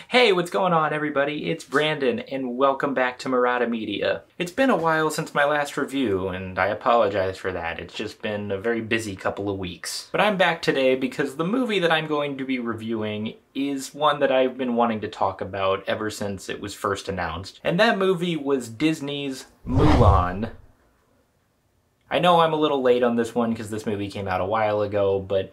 Hey, what's going on everybody? It's Brandon and welcome back to Murata Media. It's been a while since my last review and I apologize for that. It's just been a very busy couple of weeks. But I'm back today because the movie that I'm going to be reviewing is one that I've been wanting to talk about ever since it was first announced. And that movie was Disney's Mulan. I know I'm a little late on this one because this movie came out a while ago, but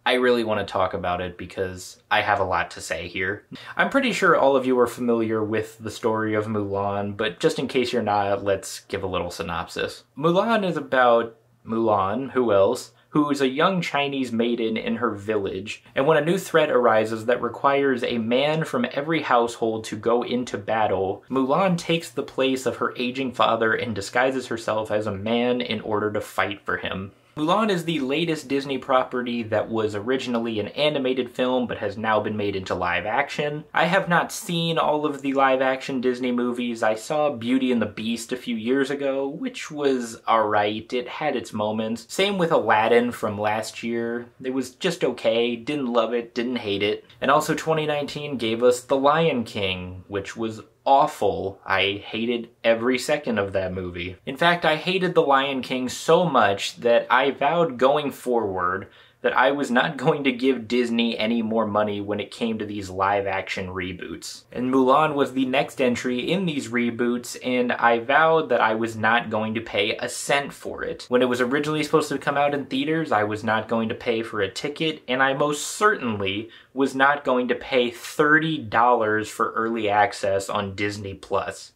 I really want to talk about it because I have a lot to say here. I'm pretty sure all of you are familiar with the story of Mulan, but just in case you're not, let's give a little synopsis. Mulan is about Mulan, who else, who is a young Chinese maiden in her village, and when a new threat arises that requires a man from every household to go into battle, Mulan takes the place of her aging father and disguises herself as a man in order to fight for him. Mulan is the latest Disney property that was originally an animated film but has now been made into live action. I have not seen all of the live action Disney movies. I saw Beauty and the Beast a few years ago, which was alright. It had its moments. Same with Aladdin from last year. It was just okay. Didn't love it, didn't hate it. And also 2019 gave us The Lion King, which was awful. I hated every second of that movie. In fact, I hated The Lion King so much that I vowed going forward that I was not going to give Disney any more money when it came to these live-action reboots. And Mulan was the next entry in these reboots, and I vowed that I was not going to pay a cent for it. When it was originally supposed to come out in theaters, I was not going to pay for a ticket, and I most certainly was not going to pay $30 for early access on Disney+.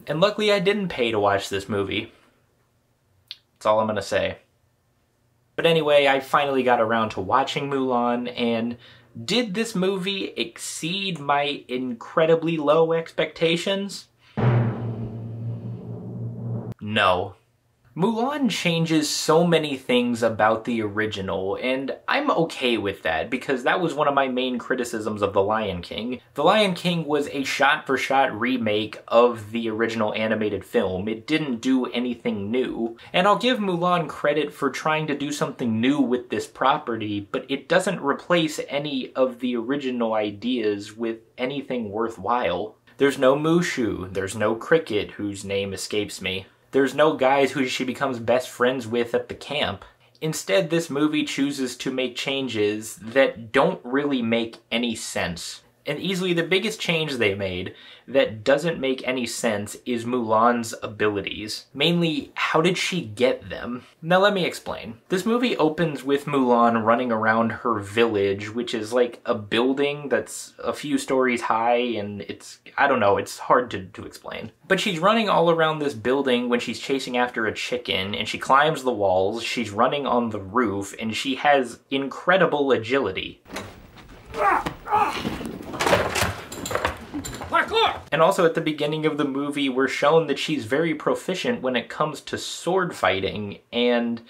And luckily I didn't pay to watch this movie. That's all I'm gonna say. But anyway, I finally got around to watching Mulan, and did this movie exceed my incredibly low expectations? No. Mulan changes so many things about the original, and I'm okay with that because that was one of my main criticisms of The Lion King. The Lion King was a shot-for-shot remake of the original animated film. It didn't do anything new. And I'll give Mulan credit for trying to do something new with this property, but it doesn't replace any of the original ideas with anything worthwhile. There's no Mushu, there's no Cricket, whose name escapes me. There's no guys who she becomes best friends with at the camp. Instead, this movie chooses to make changes that don't really make any sense. And easily the biggest change they made that doesn't make any sense is Mulan's abilities. Mainly, how did she get them? Now let me explain. This movie opens with Mulan running around her village, which is like a building that's a few stories high, and I don't know, it's hard to explain. But she's running all around this building when she's chasing after a chicken, and she climbs the walls, she's running on the roof, and she has incredible agility. And also at the beginning of the movie, we're shown that she's very proficient when it comes to sword fighting, and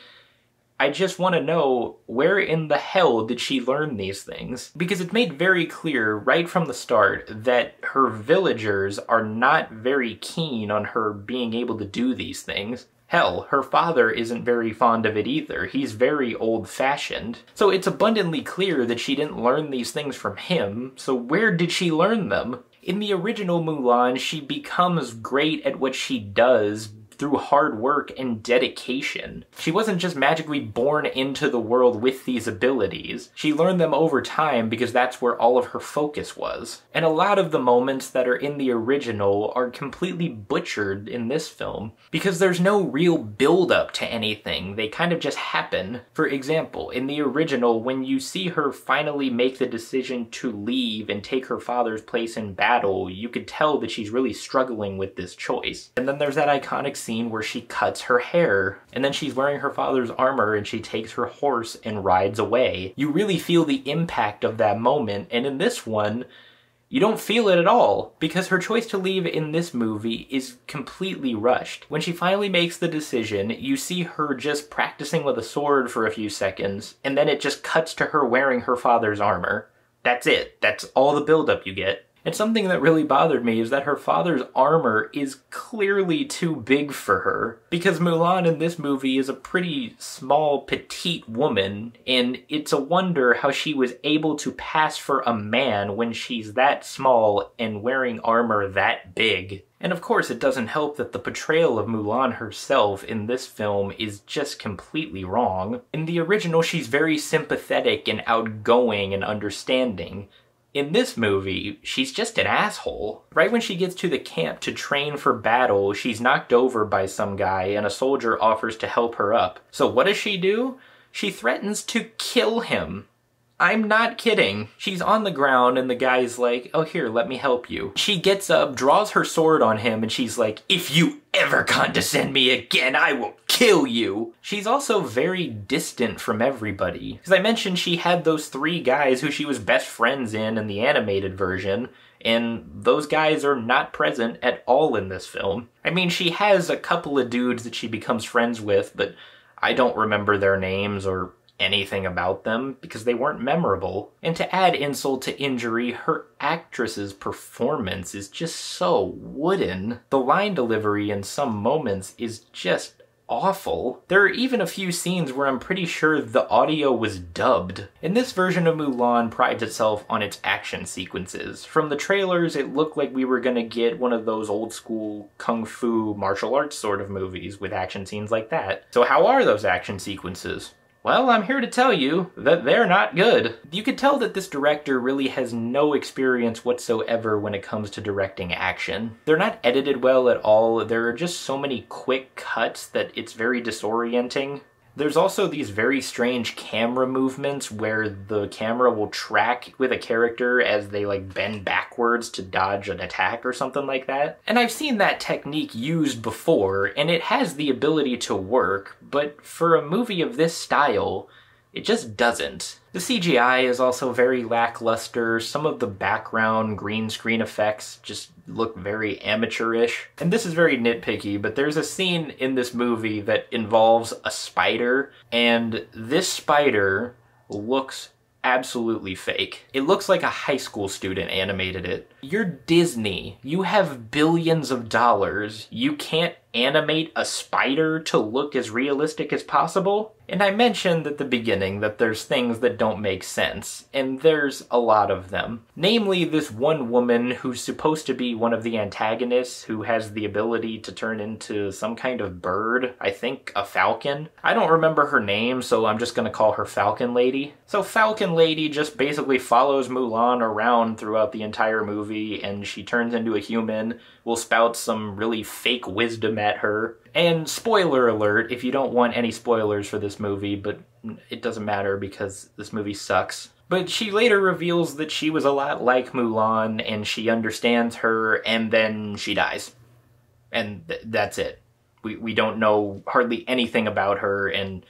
I just want to know, where in the hell did she learn these things? Because it's made very clear right from the start that her villagers are not very keen on her being able to do these things. Hell, her father isn't very fond of it either. He's very old-fashioned. So it's abundantly clear that she didn't learn these things from him, so where did she learn them? In the original Mulan, she becomes great at what she does through hard work and dedication. She wasn't just magically born into the world with these abilities. She learned them over time because that's where all of her focus was. And a lot of the moments that are in the original are completely butchered in this film because there's no real build-up to anything. They kind of just happen. For example, in the original, when you see her finally make the decision to leave and take her father's place in battle, you could tell that she's really struggling with this choice. And then there's that iconic scene where she cuts her hair, and then she's wearing her father's armor and she takes her horse and rides away. You really feel the impact of that moment, and in this one, you don't feel it at all, because her choice to leave in this movie is completely rushed. When she finally makes the decision, you see her just practicing with a sword for a few seconds, and then it just cuts to her wearing her father's armor. That's it. That's all the buildup you get. And something that really bothered me is that her father's armor is clearly too big for her. Because Mulan in this movie is a pretty small, petite woman, and it's a wonder how she was able to pass for a man when she's that small and wearing armor that big. And of course, it doesn't help that the portrayal of Mulan herself in this film is just completely wrong. In the original, she's very sympathetic and outgoing and understanding. In this movie, she's just an asshole. Right when she gets to the camp to train for battle, she's knocked over by some guy and a soldier offers to help her up. So what does she do? She threatens to kill him. I'm not kidding. She's on the ground and the guy's like, oh here, let me help you. She gets up, draws her sword on him, and she's like, if you ever condescend me again, I will kill you. She's also very distant from everybody. As I mentioned, she had those 3 guys who she was best friends in the animated version, and those guys are not present at all in this film. I mean, she has a couple of dudes that she becomes friends with, but I don't remember their names or anything about them because they weren't memorable. And to add insult to injury, her actress's performance is just so wooden. The line delivery in some moments is just awful. There are even a few scenes where I'm pretty sure the audio was dubbed. And this version of Mulan prides itself on its action sequences. From the trailers, it looked like we were gonna get one of those old school kung fu martial arts sort of movies with action scenes like that. So how are those action sequences? Well, I'm here to tell you that they're not good. You could tell that this director really has no experience whatsoever when it comes to directing action. They're not edited well at all. There are just so many quick cuts that it's very disorienting. There's also these very strange camera movements where the camera will track with a character as they like bend backwards to dodge an attack or something like that. And I've seen that technique used before, and it has the ability to work, but for a movie of this style, it just doesn't. The CGI is also very lackluster. Some of the background green screen effects just look very amateurish. And this is very nitpicky, but there's a scene in this movie that involves a spider, and this spider looks absolutely fake. It looks like a high school student animated it. You're Disney. You have billions of dollars. You can't animate a spider to look as realistic as possible? And I mentioned at the beginning that there's things that don't make sense, and there's a lot of them. Namely, this one woman who's supposed to be one of the antagonists who has the ability to turn into some kind of bird, I think a falcon. I don't remember her name, so I'm just gonna call her Falcon Lady. So Falcon Lady just basically follows Mulan around throughout the entire movie, and she turns into a human, will spout some really fake wisdom at her. And spoiler alert, if you don't want any spoilers for this movie, but it doesn't matter because this movie sucks. But she later reveals that she was a lot like Mulan, and she understands her, and then she dies. And that's it. We don't know hardly anything about her, and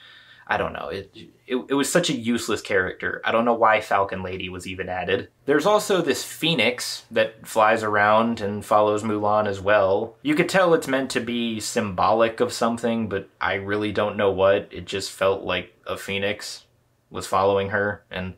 I don't know, it was such a useless character. I don't know why Falcon Lady was even added. There's also this phoenix that flies around and follows Mulan as well. You could tell it's meant to be symbolic of something, but I really don't know what. It just felt like a phoenix was following her, and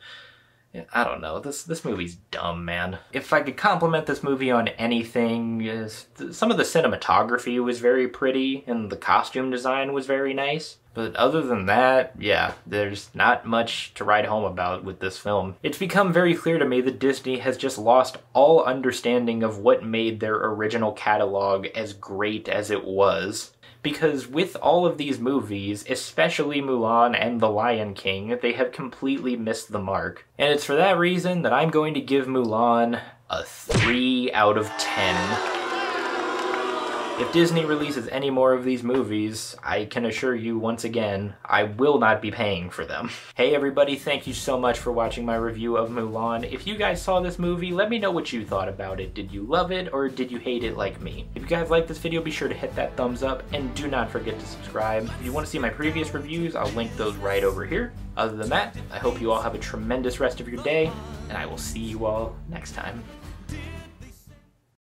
I don't know, this movie's dumb, man. If I could compliment this movie on anything, some of the cinematography was very pretty, and the costume design was very nice. But other than that, yeah, there's not much to write home about with this film. It's become very clear to me that Disney has just lost all understanding of what made their original catalog as great as it was. Because with all of these movies, especially Mulan and The Lion King, they have completely missed the mark. And it's for that reason that I'm going to give Mulan a 3 out of 10. If Disney releases any more of these movies, I can assure you once again, I will not be paying for them. Hey everybody, thank you so much for watching my review of Mulan. If you guys saw this movie, let me know what you thought about it. Did you love it or did you hate it like me? If you guys like this video, be sure to hit that thumbs up and do not forget to subscribe. If you want to see my previous reviews, I'll link those right over here. Other than that, I hope you all have a tremendous rest of your day, and I will see you all next time.